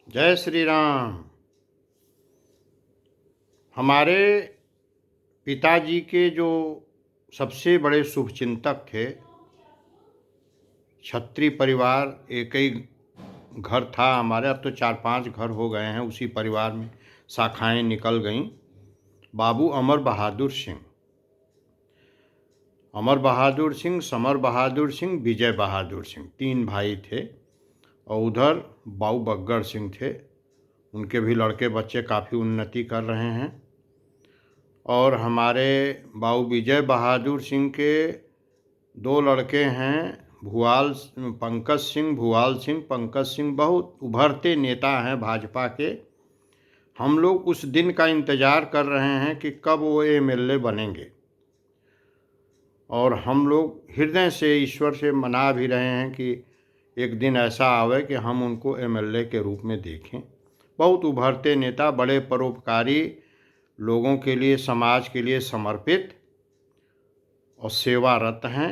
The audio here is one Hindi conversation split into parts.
जय श्री राम। हमारे पिताजी के जो सबसे बड़े शुभचिंतक थे, क्षत्रिय परिवार एक ही घर था हमारे, अब तो 4-5 घर हो गए हैं, उसी परिवार में शाखाएं निकल गईं। बाबू अमर बहादुर सिंह, अमर बहादुर सिंह, समर बहादुर सिंह, विजय बहादुर सिंह, 3 भाई थे। और उधर बाबू बग्गर सिंह थे, उनके भी लड़के बच्चे काफ़ी उन्नति कर रहे हैं। और हमारे बाबू विजय बहादुर सिंह के 2 लड़के हैं, पंकज सिंह, भुआल सिंह। पंकज सिंह बहुत उभरते नेता हैं भाजपा के। हम लोग उस दिन का इंतज़ार कर रहे हैं कि कब वो एमएलए बनेंगे, और हम लोग हृदय से ईश्वर से मना भी रहे हैं कि एक दिन ऐसा आवे कि हम उनको एमएलए के रूप में देखें। बहुत उभरते नेता, बड़े परोपकारी, लोगों के लिए, समाज के लिए समर्पित और सेवारत हैं।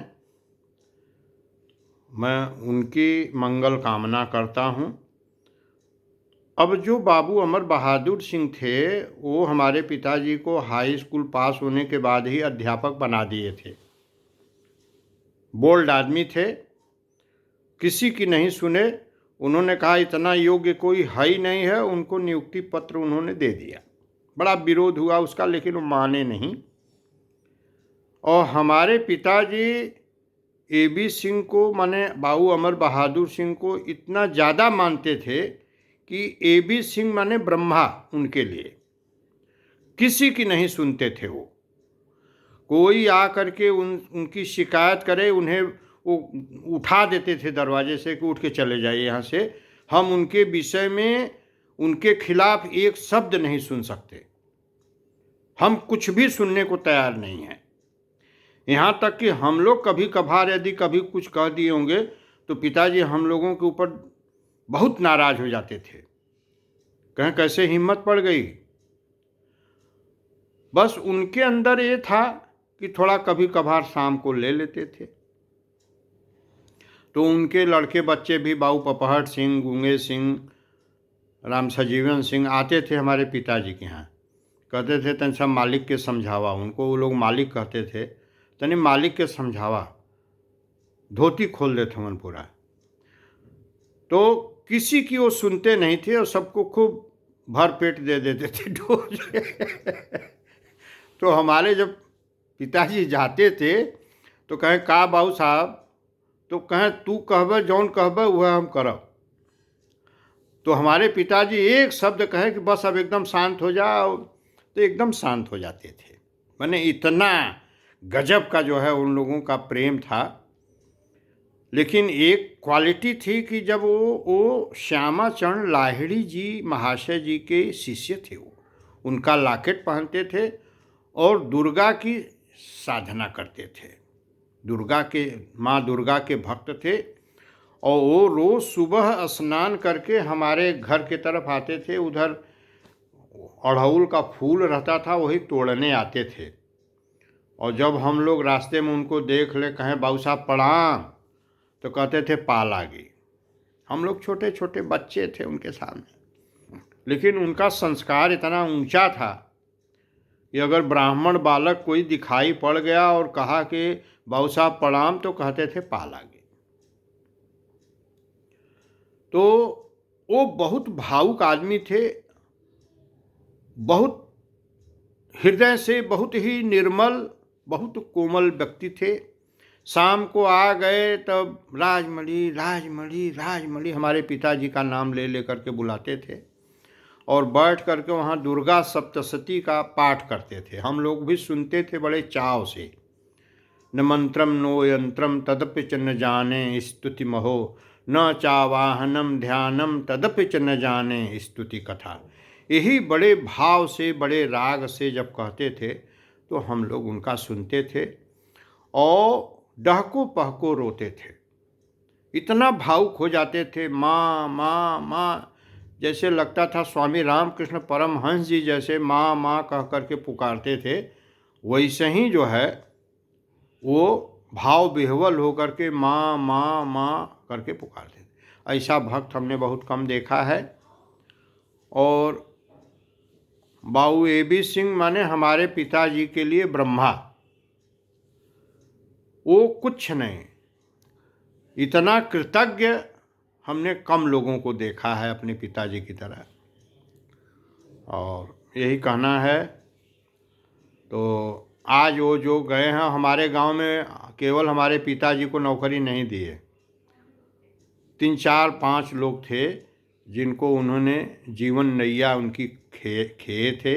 मैं उनकी मंगल कामना करता हूं। अब जो बाबू अमर बहादुर सिंह थे, वो हमारे पिताजी को हाई स्कूल पास होने के बाद ही अध्यापक बना दिए थे। बोल्ड आदमी थे, किसी की नहीं सुने। उन्होंने कहा इतना योग्य कोई है ही नहीं है, उनको नियुक्ति पत्र उन्होंने दे दिया। बड़ा विरोध हुआ उसका, लेकिन वो माने नहीं। और हमारे पिताजी AB सिंह को, माने बाबू अमर बहादुर सिंह को इतना ज़्यादा मानते थे कि AB सिंह माने ब्रह्मा उनके लिए। किसी की नहीं सुनते थे वो। कोई आ करके उनकी शिकायत करे, उन्हें वो उठा देते थे दरवाजे से कि उठ के चले जाइए यहाँ से, हम उनके विषय में, उनके खिलाफ एक शब्द नहीं सुन सकते। हम कुछ भी सुनने को तैयार नहीं हैं। यहाँ तक कि हम लोग कभी कभार यदि कभी कुछ कह दिए होंगे तो पिताजी हम लोगों के ऊपर बहुत नाराज हो जाते थे, कहें कैसे हिम्मत पड़ गई। बस उनके अंदर ये था कि थोड़ा कभी कभार शाम को ले लेते थे। तो उनके लड़के बच्चे भी, बाबू पपहट सिंह, गुंगे सिंह, राम सजीवन सिंह, आते थे हमारे पिताजी के यहाँ। कहते थे तन सब मालिक के समझावा, उनको वो लोग मालिक कहते थे, तनी मालिक के समझावा, धोती खोल देते मन पूरा। तो किसी की वो सुनते नहीं थे और सबको खूब भर पेट दे देते थे डोज। तो हमारे जब पिताजी जाते थे तो कहें का बाबू साहब, तो कहें तू कहबे जौन कहबे वह हम करब। तो हमारे पिताजी एक शब्द कहे कि बस अब एकदम शांत हो जाओ, तो एकदम शांत हो जाते थे। मैंने इतना गजब का जो है उन लोगों का प्रेम था। लेकिन एक क्वालिटी थी कि जब वो श्यामाचरण लाहिड़ी जी महाशय जी के शिष्य थे, वो उनका लॉकेट पहनते थे और दुर्गा की साधना करते थे। माँ दुर्गा के भक्त थे। और वो रोज़ सुबह स्नान करके हमारे घर के तरफ आते थे। उधर अड़हुल का फूल रहता था, वही तोड़ने आते थे। और जब हम लोग रास्ते में उनको देख ले, कहें बाबू साहब प्रणाम, तो कहते थे पाल आ गई। हम लोग छोटे छोटे बच्चे थे उनके सामने, लेकिन उनका संस्कार इतना ऊंचा था कि अगर ब्राह्मण बालक कोई दिखाई पड़ गया और कहा कि बाबू साहब प्रणाम, तो कहते थे पाल आ गई। तो वो बहुत भावुक आदमी थे, बहुत हृदय से बहुत ही निर्मल, बहुत कोमल व्यक्ति थे। शाम को आ गए तब राजमणि राजमणि राजमणि हमारे पिताजी का नाम ले लेकर के बुलाते थे और बैठ करके वहाँ दुर्गा सप्तशती का पाठ करते थे। हम लोग भी सुनते थे बड़े चाव से। न मंत्रम नो यंत्रम तदपि च न जाने स्तुति महो, न चावाहनम ध्यानम तदपि च न जाने स्तुति कथा। यही बड़े भाव से, बड़े राग से जब कहते थे तो हम लोग उनका सुनते थे और डहको पहको रोते थे। इतना भावुक हो जाते थे। माँ माँ माँ, जैसे लगता था स्वामी रामकृष्ण परमहंस जी जैसे माँ माँ कह करके पुकारते थे, वैसे ही जो है वो भाव विह्वल होकर के माँ माँ माँ करके पुकारते थे। ऐसा भक्त हमने बहुत कम देखा है। और बाबू AB सिंह माने हमारे पिताजी के लिए ब्रह्मा। वो कुछ नहीं, इतना कृतज्ञ हमने कम लोगों को देखा है अपने पिताजी की तरह। और यही कहना है। तो आज वो जो गए हैं हमारे गांव में, केवल हमारे पिताजी को नौकरी नहीं दिए, 3 4 5 लोग थे जिनको उन्होंने जीवन नैया उनकी खेए थे।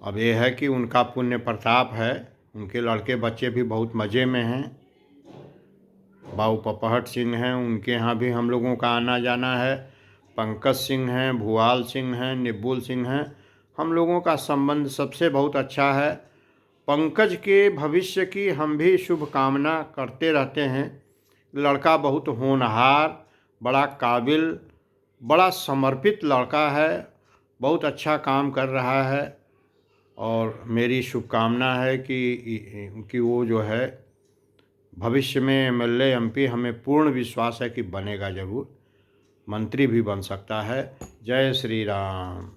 अब ये है कि उनका पुण्य प्रताप है, उनके लड़के बच्चे भी बहुत मज़े में हैं। बाबू पपहट सिंह हैं, उनके यहाँ भी हम लोगों का आना जाना है। पंकज सिंह हैं, भुआल सिंह हैं, निब्बुल सिंह हैं, हम लोगों का संबंध सबसे बहुत अच्छा है। पंकज के भविष्य की हम भी शुभकामना करते रहते हैं। लड़का बहुत होनहार, बड़ा काबिल, बड़ा समर्पित लड़का है, बहुत अच्छा काम कर रहा है। और मेरी शुभकामना है कि वो जो है भविष्य में MLA MP, हमें पूर्ण विश्वास है कि बनेगा ज़रूर, मंत्री भी बन सकता है। जय श्री राम।